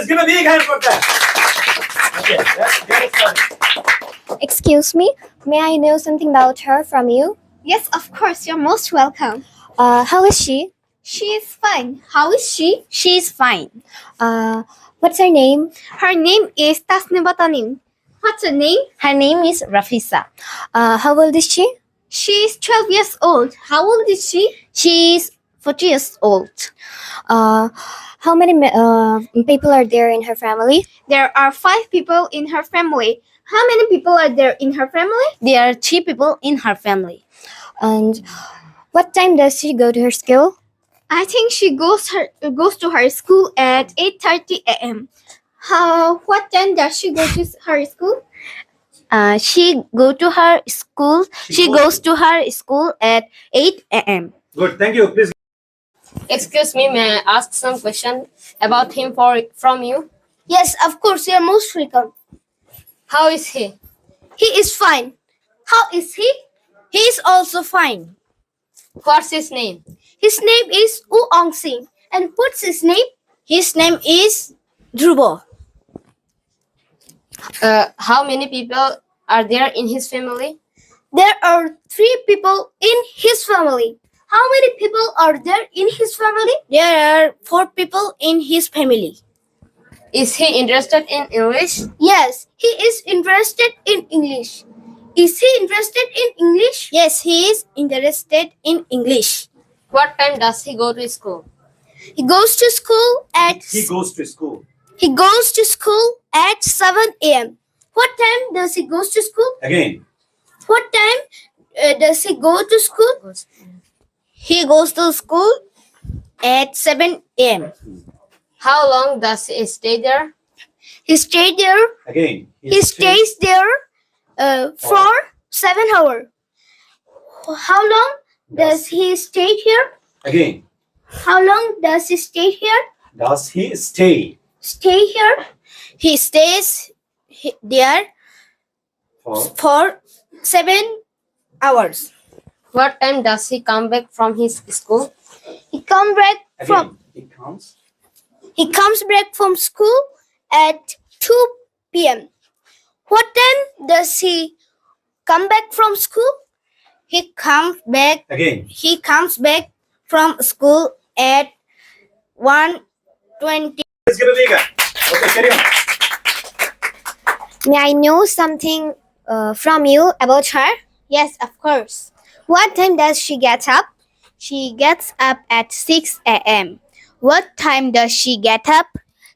Please give a big hand for that. Okay, let's get started. Excuse me, may I know something about her from you? Yes, of course. You're most welcome. How is she? She is fine. How is she? She is fine. What's her name? Her name is Tasnibatanim. What's her name? Her name is Rafisa. How old is she? She is 12 years old. How old is she? She is 40 years old. How many people are there in her family? There are 5 people in her family. How many people are there in her family? There are 3 people in her family. And what time does she go to her school? I think she goes to her school at 8:30 a.m. What time does she go to her school? She goes to her school at 8 a.m. Good, thank you. Please. Excuse me, may I ask some question about him from you? Yes, of course. You are most welcome. How is he? He is fine. How is he? He is also fine. What's his name? His name is Ong Sing. And what's his name? His name is Dhruvo. How many people are there in his family? There are 3 people in his family. How many people are there in his family? There are 4 people in his family. Is he interested in English? Yes, he is interested in English. Is he interested in English? Yes, he is interested in English. What time does he go to school? He goes to school at He goes to school. He goes to school at 7 a.m. What time does he goes to school? Again. What time does he go to school? He goes to school at 7 a.m. How long does he stay there? He stayed there. Again. He stays there for 7 hours. How long does he stay here? Again. How long does he stay here? Does he stay Stay here. He stays there for 7 hours. What time does he come back from his school? He comes back from Again. He comes back from school at 2 p.m. What time does he come back from school? He comes back Again. from school at 1:20. Let's give a big hand. Okay, carry on. May I know something from you about her? Yes, of course. What time does she get up? She gets up at 6 a.m. What time does she get up?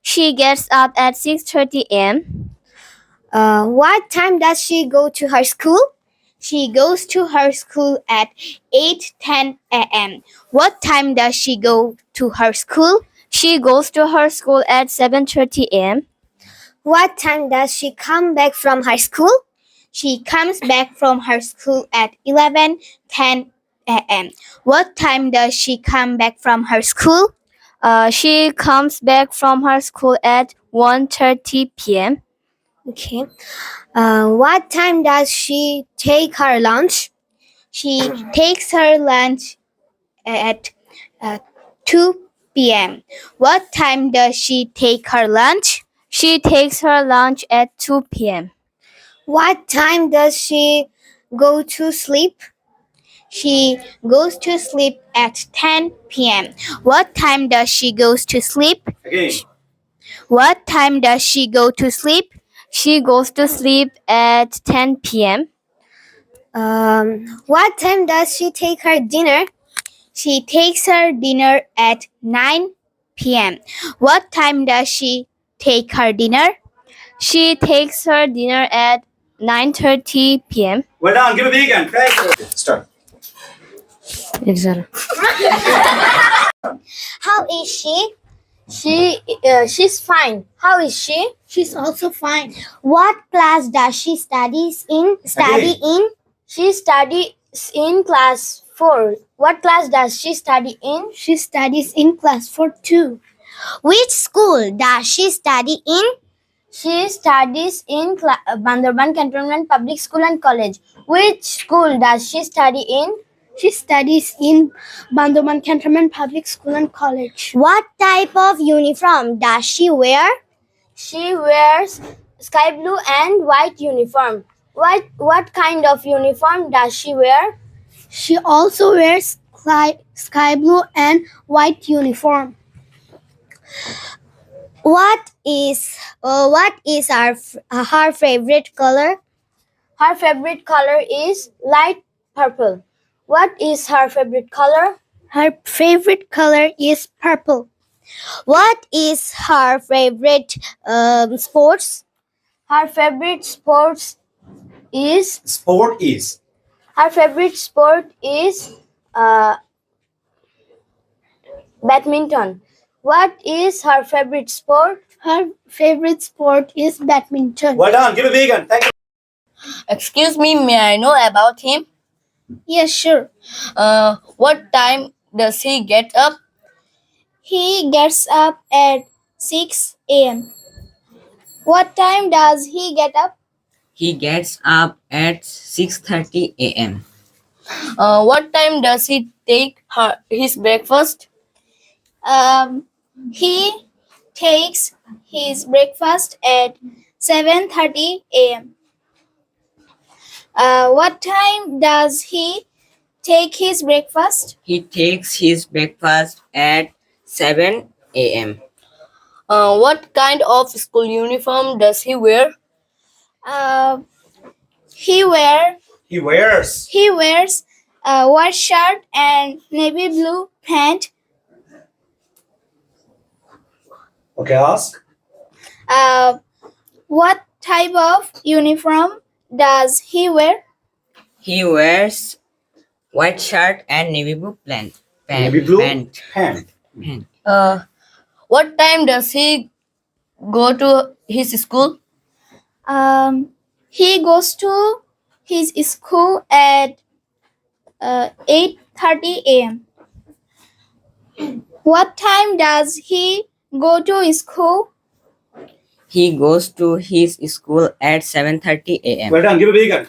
She gets up at 6:30 a.m. What time does she go to her school? She goes to her school at 8:10 a.m. What time does she go to her school? She goes to her school at 7:30 a.m. What time does she come back from her school? She comes back from her school at 11:10 a.m. What time does she come back from her school? She comes back from her school at 1:30 p.m. Okay. What time does she take her lunch? She takes her lunch at 2 p.m. What time does she take her lunch? She takes her lunch at 2 p.m. What time does she go to sleep? She goes to sleep at 10 p.m. What time does she go to sleep? Again. What time does she go to sleep? She goes to sleep at 10 p.m. What time does she take her dinner? She takes her dinner at 9 p.m. What time does she take her dinner? She takes her dinner at 9:30 p.m. Well done. Give a big hand. Thank you. Start. How is she? She's fine. How is she? She's also fine. What class does she studies in? She studies in class 4. What class does she study in? She studies in class 4 too. Which school does she study in? She studies in Bandarban Cantonment Public School and College. Which school does she study in? She studies in Bandarban Cantonment Public School and College. What type of uniform does she wear? She wears sky blue and white uniform. What kind of uniform does she wear? She also wears sky blue and white uniform. What is her favorite color? Her favorite color is light purple. What is her favorite color? Her favorite color is purple. What is her favorite sports? Her favorite sports is Sport is. her favorite sport is badminton. What is her favorite sport? Her favorite sport is badminton. Well done. Give a big one. Thank you. Excuse me, may I know about him? Yes, sure. What time does he get up? He gets up at 6 a.m. What time does he get up? He gets up at 6:30 a.m. What time does he take his breakfast? He takes his breakfast at 7:30 a.m. What time does he take his breakfast? He takes his breakfast at 7 a.m. What kind of school uniform does he wear? He He wears. wears a white shirt and navy blue pant. Okay, ask. What type of uniform does he wear? He wears white shirt and navy blue Navy blue pant. pant. What time does he go to his school? He goes to his school at 8:30 a.m. What time does he go to school? He goes to his school at 7:30 a.m. Well done. Give a big one.